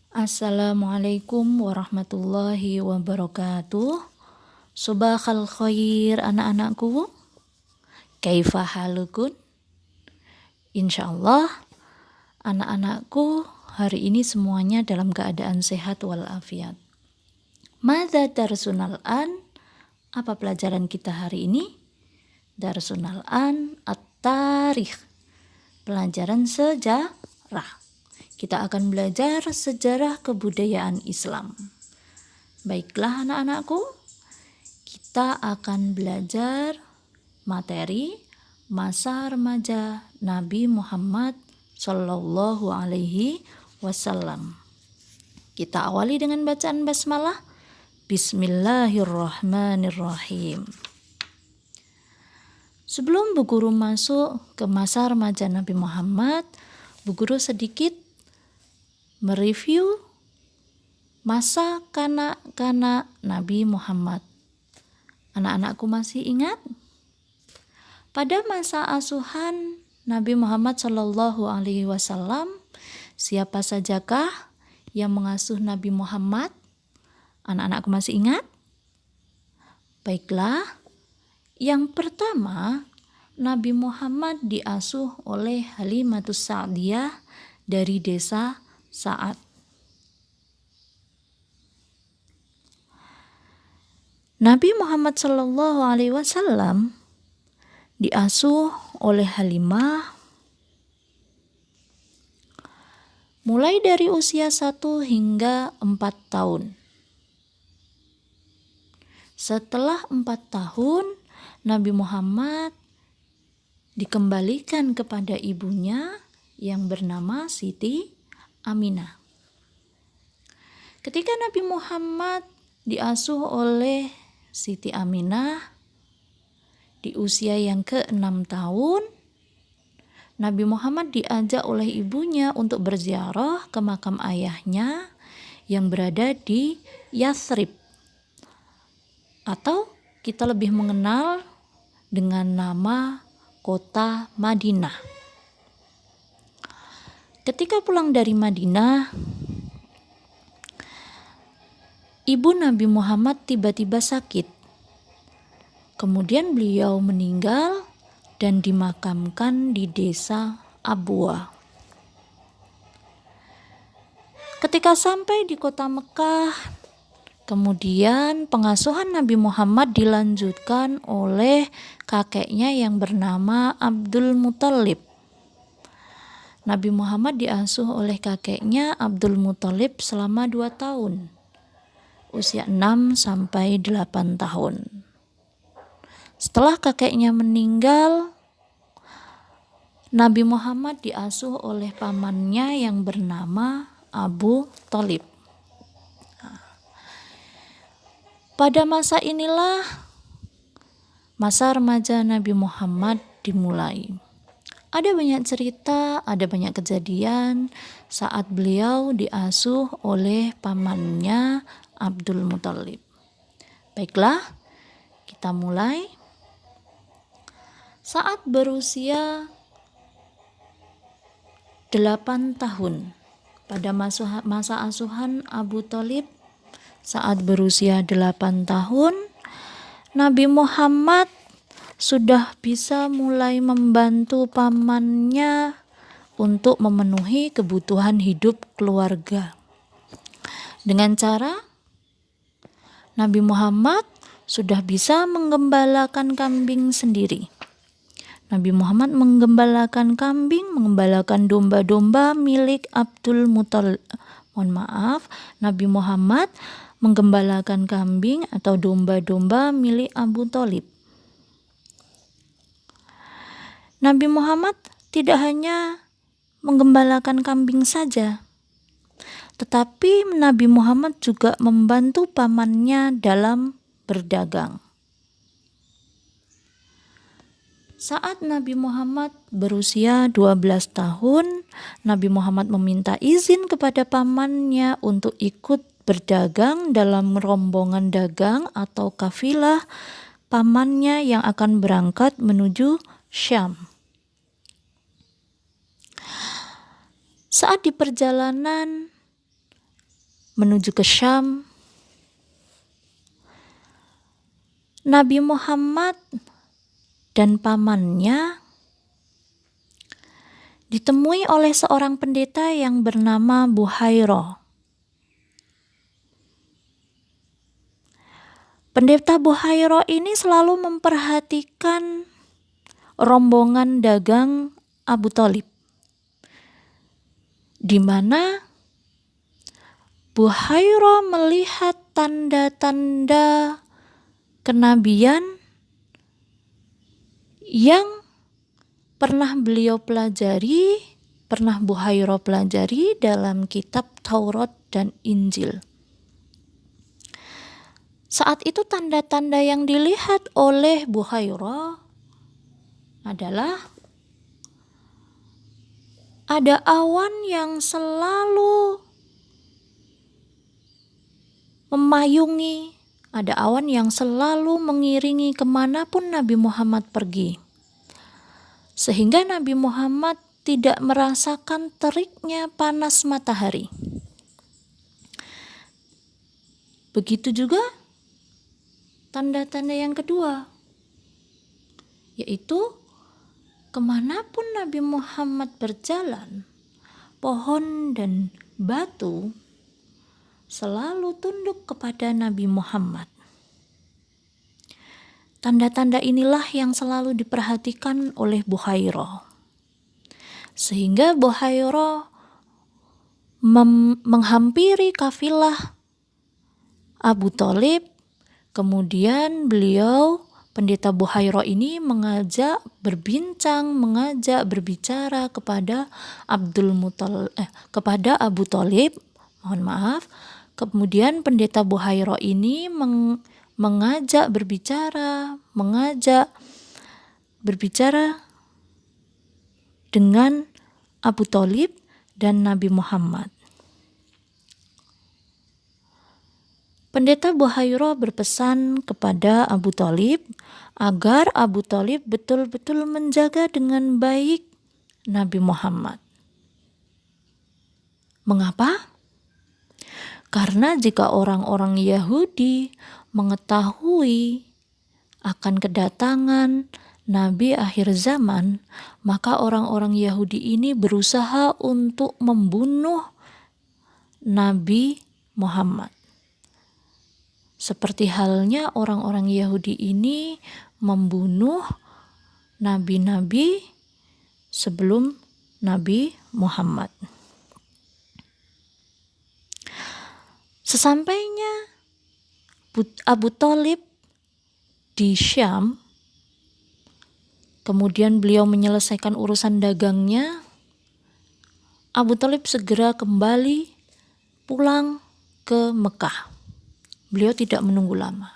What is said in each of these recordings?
Assalamualaikum warahmatullahi wabarakatuh. Subahal khair anak-anakku. Kaifa halukun? Insyaallah anak-anakku hari ini semuanya dalam keadaan sehat walafiat. Madza darsunal an? Apa pelajaran kita hari ini? Darsunal an at-tarikh. Pelajaran sejarah. Kita akan belajar sejarah kebudayaan Islam. Baiklah anak-anakku, kita akan belajar materi masa remaja Nabi Muhammad Sallallahu Alaihi Wasallam. Kita awali dengan bacaan basmalah. Bismillahirrahmanirrahim. Sebelum Bu Guru masuk ke masa remaja Nabi Muhammad, Bu Guru sedikit mereview masa kanak-kanak Nabi Muhammad. Anak-anakku masih ingat? Pada masa asuhan Nabi Muhammad Shallallahu Alaihi Wasallam, siapa sajakah yang mengasuh Nabi Muhammad? Anak-anakku masih ingat? Baiklah, yang pertama Nabi Muhammad diasuh oleh Halimatus Sa'diyah dari desa Sa'ad. Nabi Muhammad Shallallahu Alaihi Wasallam diasuh oleh Halimah mulai dari usia 1 hingga 4 tahun. Setelah 4 tahun, Nabi Muhammad dikembalikan kepada ibunya yang bernama Siti Aminah. Ketika Nabi Muhammad diasuh oleh Siti Aminah di usia yang ke-6 tahun, Nabi Muhammad diajak oleh ibunya untuk berziarah ke makam ayahnya yang berada di Yathrib, atau kita lebih mengenal dengan nama kota Madinah. Ketika pulang dari Madinah, ibu Nabi Muhammad tiba-tiba sakit. Kemudian beliau meninggal dan dimakamkan di desa Abwa. Ketika sampai di kota Mekah, kemudian pengasuhan Nabi Muhammad dilanjutkan oleh kakeknya yang bernama Abdul Muthalib. Nabi Muhammad diasuh oleh kakeknya Abdul Muthalib selama 2 tahun, usia 6 sampai 8 tahun. Setelah kakeknya meninggal, Nabi Muhammad diasuh oleh pamannya yang bernama Abu Thalib. Pada masa inilah masa remaja Nabi Muhammad dimulai. Ada banyak cerita, ada banyak kejadian saat beliau diasuh oleh pamannya Abdul Muthalib. Baiklah, kita mulai. Saat berusia 8 tahun, pada masa asuhan Abu Thalib, saat berusia 8 tahun, Nabi Muhammad sudah bisa mulai membantu pamannya untuk memenuhi kebutuhan hidup keluarga. Dengan cara Nabi Muhammad sudah bisa menggembalakan kambing sendiri. Nabi Muhammad menggembalakan kambing, menggembalakan domba-domba milik Abdul Muthalib. Nabi Muhammad menggembalakan kambing atau domba-domba milik Abu Thalib. Nabi Muhammad tidak hanya menggembalakan kambing saja, tetapi Nabi Muhammad juga membantu pamannya dalam berdagang. Saat Nabi Muhammad berusia 12 tahun, Nabi Muhammad meminta izin kepada pamannya untuk ikut berdagang dalam rombongan dagang atau kafilah pamannya yang akan berangkat menuju Syam. Saat di perjalanan, menuju ke Syam. Nabi Muhammad dan pamannya ditemui oleh seorang pendeta yang bernama Buhairah. Pendeta Buhairah ini selalu memperhatikan rombongan dagang Abu Thalib, di mana Buhairah melihat tanda-tanda kenabian yang pernah Buhairah pelajari dalam kitab Taurat dan Injil. Saat itu tanda-tanda yang dilihat oleh Buhairah adalah ada awan yang selalu memayungi, ada awan yang selalu mengiringi kemanapun Nabi Muhammad pergi. Sehingga Nabi Muhammad tidak merasakan teriknya panas matahari. Begitu juga tanda-tanda yang kedua, yaitu kemanapun Nabi Muhammad berjalan, pohon dan batu selalu tunduk kepada Nabi Muhammad. Tanda-tanda inilah yang selalu diperhatikan oleh Buhairah. Sehingga Buhairah menghampiri kafilah Abu Thalib. Kemudian pendeta Buhairah ini mengajak berbicara kepada Abu Thalib. Kemudian pendeta Buhairah ini mengajak berbicara dengan Abu Thalib dan Nabi Muhammad. Pendeta Buhairah berpesan kepada Abu Thalib agar Abu Thalib betul-betul menjaga dengan baik Nabi Muhammad. Mengapa? Karena jika orang-orang Yahudi mengetahui akan kedatangan Nabi akhir zaman, maka orang-orang Yahudi ini berusaha untuk membunuh Nabi Muhammad. Seperti halnya orang-orang Yahudi ini membunuh nabi-nabi sebelum Nabi Muhammad. Sesampainya Abu Thalib di Syam, kemudian beliau menyelesaikan urusan dagangnya, Abu Thalib segera kembali pulang ke Mekah. Beliau tidak menunggu lama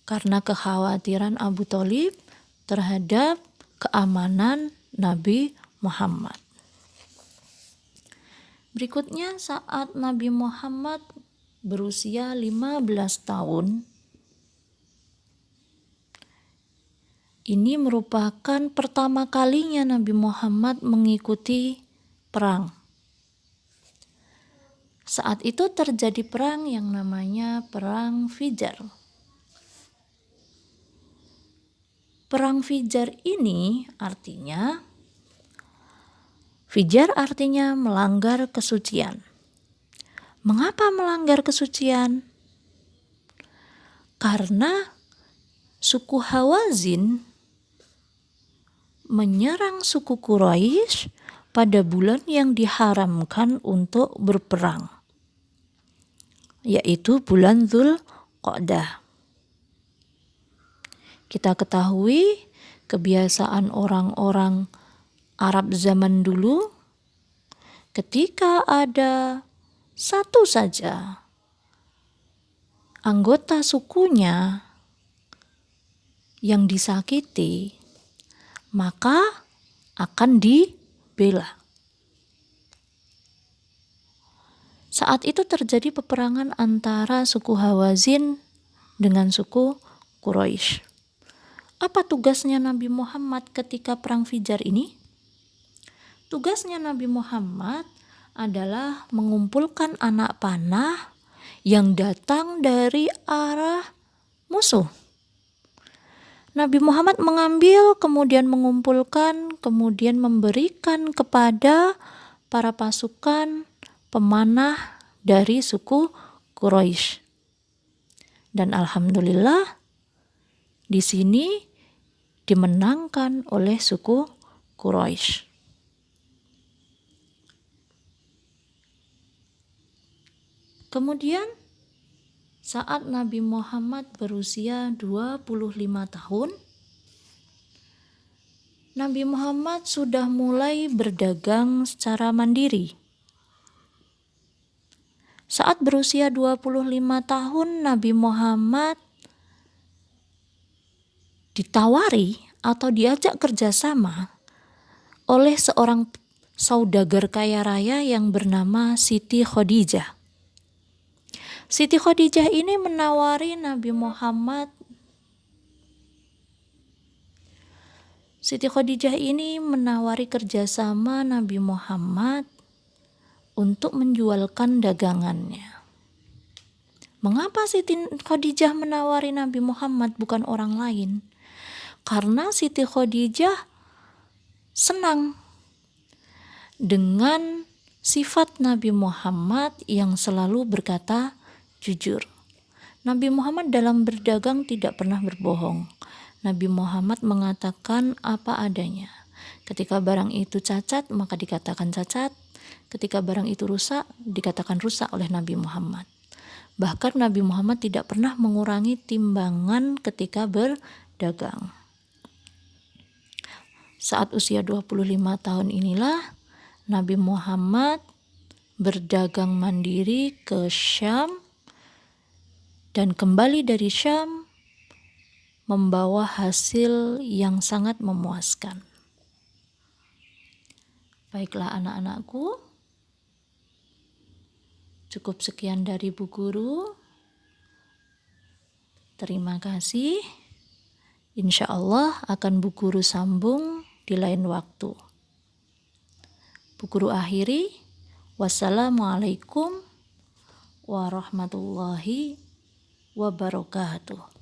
karena kekhawatiran Abu Thalib terhadap keamanan Nabi Muhammad. Berikutnya, saat Nabi Muhammad berusia 15 tahun, ini merupakan pertama kalinya Nabi Muhammad mengikuti perang. Saat itu terjadi perang yang namanya Perang Fijar. Perang Fijar ini artinya melanggar kesucian. Mengapa melanggar kesucian? Karena suku Hawazin menyerang suku Quraisy pada bulan yang diharamkan untuk berperang, yaitu bulan Dzulqa'dah. Kita ketahui kebiasaan orang-orang Arab zaman dulu, ketika ada satu saja anggota sukunya yang disakiti, maka akan dibela. Saat itu terjadi peperangan antara suku Hawazin dengan suku Quraisy. Apa tugasnya Nabi Muhammad ketika perang Fijar ini? Tugasnya Nabi Muhammad adalah mengumpulkan anak panah yang datang dari arah musuh. Nabi Muhammad mengambil, kemudian mengumpulkan, kemudian memberikan kepada para pasukan pemanah dari suku Quraisy. Dan alhamdulillah di sini dimenangkan oleh suku Quraisy. Kemudian saat Nabi Muhammad berusia 25 tahun, Nabi Muhammad sudah mulai berdagang secara mandiri. Saat berusia 25 tahun, Nabi Muhammad ditawari atau diajak kerjasama oleh seorang saudagar kaya raya yang bernama Siti Khadijah. Siti Khadijah ini menawari Nabi Muhammad. Siti Khadijah ini menawari kerjasama Nabi Muhammad untuk menjualkan dagangannya. Mengapa Siti Khadijah menawari Nabi Muhammad bukan orang lain? Karena Siti Khadijah senang dengan sifat Nabi Muhammad yang selalu berkata jujur. Nabi Muhammad dalam berdagang tidak pernah berbohong. Nabi Muhammad mengatakan apa adanya. Ketika barang itu cacat, maka dikatakan cacat. Ketika barang itu rusak, dikatakan rusak oleh Nabi Muhammad. Bahkan Nabi Muhammad tidak pernah mengurangi timbangan ketika berdagang. Saat usia 25 tahun inilah Nabi Muhammad berdagang mandiri ke Syam dan kembali dari Syam membawa hasil yang sangat memuaskan. Baiklah anak-anakku, cukup sekian dari Bu Guru. Terima kasih. Insya Allah akan Bu Guru sambung di lain waktu. Bu Guru akhiri. Wassalamualaikum warahmatullahi wabarakatuh.